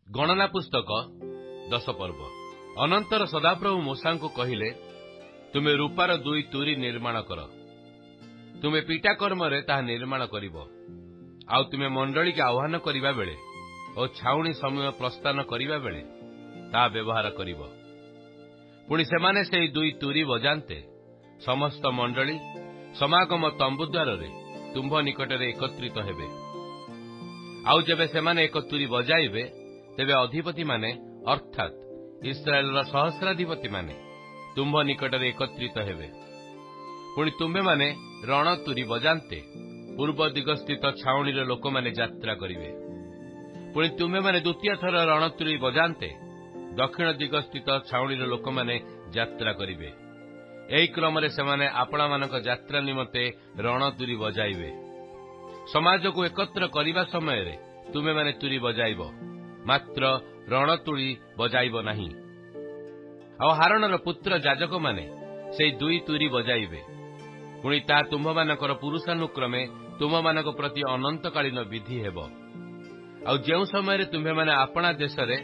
ଗଣନା ପୁସ୍ତକ 10 ପର୍ବ। ଅନନ୍ତର ସଦାପ୍ରଭୁ ମୂଷାଙ୍କୁ କହିଲେ, ତୁମେ ରୂପାର 2 ତୁରୀ ନିର୍ମାଣ କର। ତୁମେ ପିଟା କର୍ମରେ ତାହା ନିର୍ମାଣ କରିବ। ଆଉ ତୁମେ ମଣ୍ଡଳୀକୁ ଆହ୍ୱାନ କରିବା ବେଳେ ଓ ଛାଉଣି ସମୂହ ପ୍ରସ୍ଥାନ କରିବା ବେଳେ ତାହା ବ୍ୟବହାର କରିବ। ପୁଣି ସେମାନେ ସେହି 2 ତୁରୀ ବଜାନ୍ତେ ସମସ୍ତ ମଣ୍ଡଳୀ ସମାଗମ ତମ୍ବୁ ଦ୍ୱାରରେ ତୁମ୍ଭ ନିକଟରେ ଏକତ୍ରିତ ହେବେ। ଆଉ ଯେବେ ସେମାନେ ଏକ ତୁରୀ ବଜାଇବେ, ତେବେ ଅଧିପତିମାନେ ଅର୍ଥାତ୍ ଇସ୍ରାଏଲର ସହସ୍ରାଧିପତିମାନେ ତୁମ୍ଭ ନିକଟରେ ଏକତ୍ରିତ ହେବେ। ପୁଣି ତୁମ୍ଭେମାନେ ରଣ ତୁରୀ ବଜାନ୍ତେ ପୂର୍ବ ଦିଗସ୍ଥିତ ଛାଉଣିର ଲୋକମାନେ ଯାତ୍ରା କରିବେ। ପୁଣି ତୁମ୍ଭେମାନେ ଦ୍ୱିତୀୟ ଥର ରଣତୁରୀ ବଜାନ୍ତେ ଦକ୍ଷିଣ ଦିଗସ୍ଥିତ ଛାଉଣିର ଲୋକମାନେ ଯାତ୍ରା କରିବେ। ଏହି କ୍ରମରେ ସେମାନେ ଆପଣମାନଙ୍କ ଯାତ୍ରା ନିମନ୍ତେ ରଣତୁରୀ ବଜାଇବେ। ସମାଜକୁ ଏକତ୍ର କରିବା ସମୟରେ ତୁମେମାନେ ତୁରୀ ବଜାଇବ, ମାତ୍ର ରଣତୁରୀ ବଜାଇବ ନାହିଁ। ଆଉ ହାରଣର ପୁତ୍ର ଯାଜକମାନେ ସେହି 2 ତୁରୀ ବଜାଇବେ। ପୁଣି ତାହା ତୁମ୍ଭମାନଙ୍କର ପୁରୁଷାନୁକ୍ରମେ ତୁମମାନଙ୍କ ପ୍ରତି ଅନନ୍ତକାଳୀନ ବିଧି ହେବ। ଆଉ ଯେଉଁ ସମୟରେ ତୁମ୍ଭେମାନେ ଆପଣା ଦେଶରେ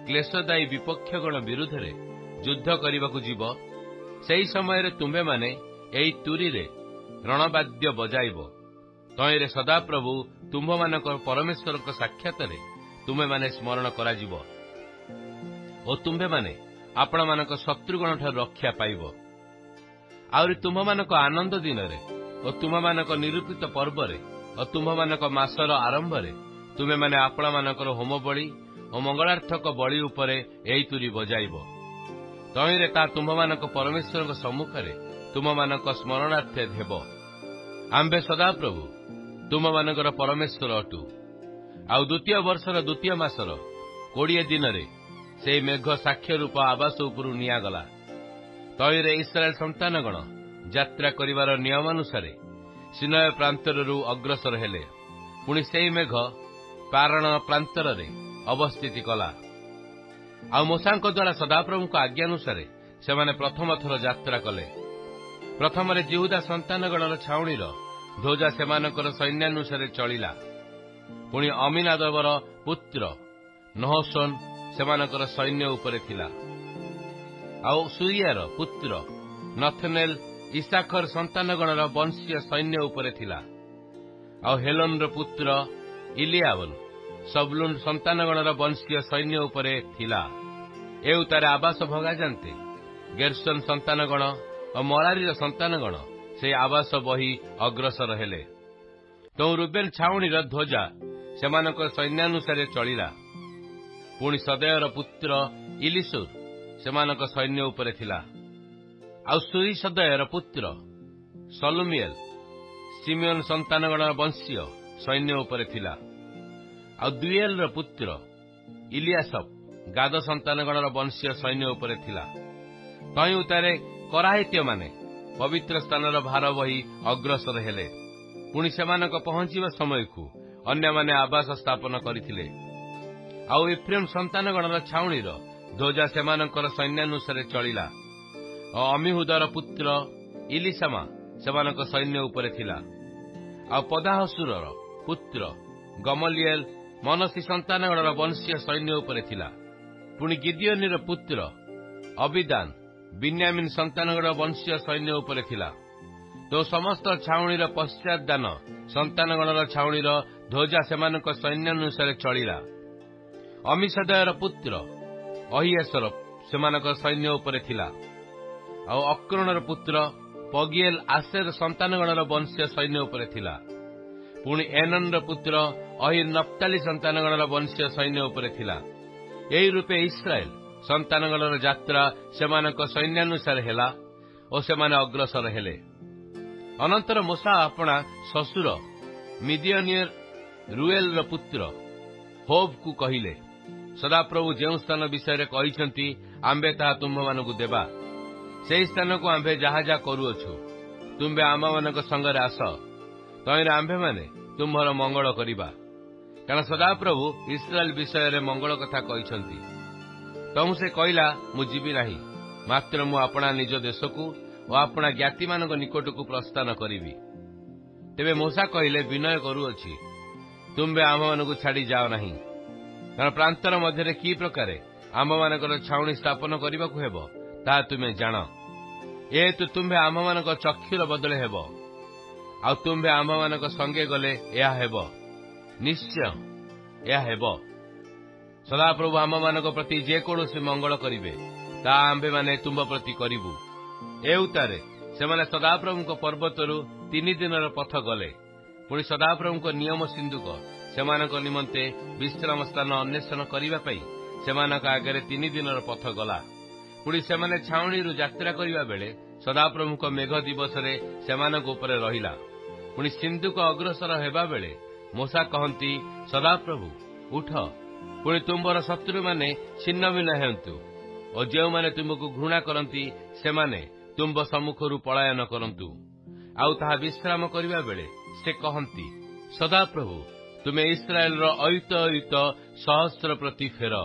କ୍ଲେଶଦାୟୀ ବିପକ୍ଷଗଣ ବିରୁଦ୍ଧରେ ଯୁଦ୍ଧ କରିବାକୁ ଯିବ, ସେହି ସମୟରେ ତୁମ୍ଭେମାନେ ଏହି ତୁରୀରେ ରଣବାଦ୍ୟ ବଜାଇବ। ତହିଁରେ ସଦାପ୍ରଭୁ ତୁମ୍ଭମାନଙ୍କ ପରମେଶ୍ୱରଙ୍କ ସାକ୍ଷାତରେ ତୁମ୍ଭେମାନେ ସ୍ମରଣ କରାଯିବ ଓ ତୁମ୍ଭେମାନେ ଆପଣମାନଙ୍କ ଶତ୍ରୁଗଣଠାରୁ ରକ୍ଷା ପାଇବ। ଆହୁରି ତୁମ୍ଭମାନଙ୍କ ଆନନ୍ଦ ଦିନରେ ଓ ତୁମ୍ଭମାନଙ୍କ ନିରୂପିତ ପର୍ବରେ ଓ ତୁମ୍ଭମାନଙ୍କ ମାସର ଆରମ୍ଭରେ ତୁମେମାନେ ଆପଣମାନଙ୍କର ହୋମବଳି ଓ ମଙ୍ଗଳାର୍ଥକ ବଳି ଉପରେ ଏହି ତୁରୀ ବଜାଇବ। ତହିଁରେ ତାହା ତୁମ୍ଭମାନଙ୍କ ପରମେଶ୍ୱରଙ୍କ ସମ୍ମୁଖରେ ତୁମମାନଙ୍କ ସ୍ମରଣାର୍ଥେ ହେବ। ଆମ୍ଭେ ସଦାପ୍ରଭୁ ତୁମମାନଙ୍କର ପରମେଶ୍ୱର ଅଟୁ। ଆଉ 2ୟ ବର୍ଷର 2ୟ ମାସର 20 ଦିନରେ ସେହି ମେଘ ସାକ୍ଷ୍ୟ ରୂପ ଆବାସ ଉପରୁ ନିଆଗଲା। ତହିଁରେ ଇସ୍ରାଏଲ ସନ୍ତାନଗଣ ଯାତ୍ରା କରିବାର ନିୟମାନୁସାରେ ସିନୟ ପ୍ରାନ୍ତରରୁ ଅଗ୍ରସର ହେଲେ। ପୁଣି ସେହି ମେଘ ପାରଣ ପ୍ରାନ୍ତରରେ ଅବସ୍ଥିତି କଲା। ଆଉ ମୂଷାଙ୍କ ଦ୍ୱାରା ସଦାପ୍ରଭୁଙ୍କ ଆଜ୍ଞାନୁସାରେ ସେମାନେ ପ୍ରଥମ ଥର ଯାତ୍ରା କଲେ। ପ୍ରଥମରେ ଜିହୁଦା ସନ୍ତାନଗଣର ଛାଉଣିର ଧ୍ୱଜା ସେମାନଙ୍କର ସୈନ୍ୟାନୁସାରେ ଚଳିଲା। ପୁଣି ଅମିନାଦବର ପୁତ୍ର ନହଶୋନ ସେମାନଙ୍କର ସୈନ୍ୟ ଉପରେ ଥିଲା। ଆଉ ସୁରିଆର ପୁତ୍ର ନଥନେଲ ଇସାଖର ସନ୍ତାନଗଣର ବଂଶୀୟ ସୈନ୍ୟ ଉପରେ ଥିଲା। ଆଉ ହେଲୋନର ପୁତ୍ର ଇଲିଆବନ ସବଲୁନ ସନ୍ତାନଗଣର ବଂଶୀୟ ସୈନ୍ୟ ଉପରେ ଥିଲା। ଏଉତାରେ ଆବାସ ଭଗାଯାନ୍ତେ ଗେର୍ସନ ସନ୍ତାନଗଣ ଓ ମରାରୀର ସନ୍ତାନଗଣ ସେହି ଆବାସ ବହି ଅଗ୍ରସର ହେଲେ। ତେଣୁ ରୁବେନ ଛାଉଣିର ଧ୍ୱଜା ସେମାନଙ୍କ ସୈନ୍ୟାନୁସାରେ ଚଳିଲା। ପୁଣି ସଦୟର ପୁତ୍ର ଇଲିସୁର ସେମାନଙ୍କ ସୈନ୍ୟ ଉପରେ ଥିଲା। ଆଉ ସୁରି ସଦୟର ପୁତ୍ର ସଲୁମିଏଲ ସିମିଓନ ସନ୍ତାନଗଣର ବଂଶୀୟ ସୈନ୍ୟ ଉପରେ ଥିଲା। ଆଉ ଦୁଏଲର ପୁତ୍ର ଇଲିଆସବ ଗାଦ ସନ୍ତାନଗଣର ବଂଶୀୟ ସୈନ୍ୟ ଉପରେ ଥିଲା। ତହିଁ ଉତ୍ତାରେ କରାହିତ୍ୟମାନେ ପବିତ୍ର ସ୍ଥାନର ଭାର ବହି ଅଗ୍ରସର ହେଲେ। ପୁଣି ସେମାନଙ୍କ ପହଞ୍ଚିବା ସମୟକୁ ଅନ୍ୟମାନେ ଆବାସ ସ୍ଥାପନ କରିଥିଲେ। ଆଉ ଏଫ୍ରେମ ସନ୍ତାନଗଣର ଛାଉଣିର ଧ୍ୱଜା ସେମାନଙ୍କର ସୈନ୍ୟାନୁସାରେ ଚଳିଲା। ଓ ଅମିହୁଦର ପୁତ୍ର ଇଲିସାମା ସେମାନଙ୍କ ସୈନ୍ୟ ଉପରେ ଥିଲା। ଆଉ ପଦାହସୁରର ପୁତ୍ର ଗମଲିଏଲ ମନସୀ ସନ୍ତାନଗଣର ବଂଶୀୟ ସୈନ୍ୟ ଉପରେ ଥିଲା। ପୁଣି ଗିଦିଓନିର ପୁତ୍ର ଅବିଦାନ ବିନ୍ୟାମିନ ସନ୍ତାନଗଣର ବଂଶୀୟ ସୈନ୍ୟ ଉପରେ ଥିଲା। ତ ସମସ୍ତ ଛାଉଣିର ପଶ୍ଚାତଦାନ ସନ୍ତାନଗଣର ଛାଉଣିର ଧ୍ୱଜା ସେମାନଙ୍କ ସୈନ୍ୟାନୁସାରେ ଚଳିଲା। ଅମିଷଦୟର ପୁତ୍ର ଅହିଏସର ସେମାନଙ୍କ ସୈନ୍ୟ ଉପରେ ଥିଲା। ଆଉ ଅକ୍ରଣର ପୁତ୍ର ପଗିଏଲ ଆସେର ସନ୍ତାନଗଣର ବଂଶୀୟ ସୈନ୍ୟ ଉପରେ ଥିଲା। ପୁଣି ଏନନର ପୁତ୍ର ଅହିର ନପ୍ତାଲି ସନ୍ତାନଗଣର ବଂଶୀୟ ସୈନ୍ୟ ଉପରେ ଥିଲା। ଏହି ରୂପେ ଇସ୍ରାଏଲ ସନ୍ତାନଗଣର ଯାତ୍ରା ସେମାନଙ୍କ ସୈନ୍ୟାନୁସାରେ ହେଲା ଓ ସେମାନେ ଅଗ୍ରସର ହେଲେ। ଅନନ୍ତର ମୂଷା ଆପଣା ଶ୍ୱଶୁର ମିଦିୟନିୟର ରୁଏଲର ପୁତ୍ର ହୋବକୁ କହିଲେ, ସଦାପ୍ରଭୁ ଯେଉଁ ସ୍ଥାନ ବିଷୟରେ କହିଛନ୍ତି ଆମ୍ଭେ ତାହା ତୁମ୍ଭମାନଙ୍କୁ ଦେବା। ସେହି ସ୍ଥାନକୁ ଆମ୍ଭେ ଯାହା ଯାହା କରୁଅଛୁ, ତୁମ୍ଭେ ଆମମାନଙ୍କ ସଙ୍ଗରେ ଆସ। ତହିଁରେ ଆମ୍ଭେମାନେ ତୁମ୍ଭର ମଙ୍ଗଳ କରିବା। କାରଣ ସଦାପ୍ରଭୁ ଇସ୍ରାଏଲ ବିଷୟରେ ମଙ୍ଗଳ କଥା କହିଛନ୍ତି। ତହୁଁ ସେ କହିଲା, ମୁଁ ଯିବି ନାହିଁ, ମାତ୍ର ମୁଁ ଆପଣା ନିଜ ଦେଶକୁ ଓ ଆପଣା ଜ୍ଞାତିମାନଙ୍କ ନିକଟକୁ ପ୍ରସ୍ଥାନ କରିବି। ତେବେ ମୂଷା କହିଲେ, ବିନୟ କରୁଅଛି, ତୁମ୍ଭେ ଆମମାନଙ୍କୁ ଛାଡ଼ି ଯାଅ ନାହିଁ। କାରଣ ପ୍ରାନ୍ତର ମଧ୍ୟରେ କି ପ୍ରକାରେ ଆମ୍ଭମାନଙ୍କର ଛାଉଣି ସ୍ଥାପନ କରିବାକୁ ହେବ ତାହା ତୁମେ ଜାଣ। ଏହେତୁ ତୁମ୍ଭେ ଆମ୍ଭମାନଙ୍କ ଚକ୍ଷୁର ବଦଳେ ହେବ, ଆଉ ତୁମ୍ଭେ ଆମ୍ଭମାନଙ୍କ ସଙ୍ଗେ ଗଲେ ଏହା ହେବ, ନିଶ୍ଚୟ ଏହା ହେବ। ସଦାପ୍ରଭୁ ଆମ୍ଭମାନଙ୍କ ପ୍ରତି ଯେକୌଣସି ମଙ୍ଗଳ କରିବେ ତାହା ଆମ୍ଭେମାନେ ତୁମ୍ଭ ପ୍ରତି କରିବୁ। ଏ ଉତ୍ତାରେ ସେମାନେ ସଦାପ୍ରଭୁଙ୍କ ପର୍ବତରୁ 3 ଦିନର ପଥ ଗଲେ। ପୁଣି ସଦାପ୍ରଭୁଙ୍କ ନିୟମ ସିନ୍ଦୁକ ସେମାନଙ୍କ ନିମନ୍ତେ ବିଶ୍ରାମ ସ୍ଥାନ ଅନ୍ୱେଷଣ କରିବା ପାଇଁ ସେମାନଙ୍କ ଆଗରେ 3 ଦିନର ପଥ ଗଲା। ପୁଣି ସେମାନେ ଛାଉଣିରୁ ଯାତ୍ରା କରିବା ବେଳେ ସଦାପ୍ରଭୁଙ୍କ ମେଘ ଦିବସରେ ସେମାନଙ୍କ ଉପରେ ରହିଲା। ପୁଣି ସିନ୍ଦୁକ ଅଗ୍ରସର ହେବା ବେଳେ ମୋଶା କହନ୍ତି, ସଦାପ୍ରଭୁ ଉଠ, ପୁଣି ତୁମ୍ଭର ଶତ୍ରୁମାନେ ଛିନ୍ନ ଭିନ୍ନ ହେଉନ୍ତୁ, ଓ ଯେଉଁମାନେ ତୁମକୁ ଘୃଣା କରନ୍ତି ସେମାନେ ତୁମ୍ଭ ସମ୍ମୁଖରୁ ପଳାୟନ କରନ୍ତୁ। ଆଉ ତାହା ବିଶ୍ରାମ କରିବା ବେଳେ ସେ କହନ୍ତି, ସଦାପ୍ରଭୁ ତୁମେ ଇସ୍ରାଏଲର ଅୟୁତ ସହସ୍ର ପ୍ରତି ଫେର।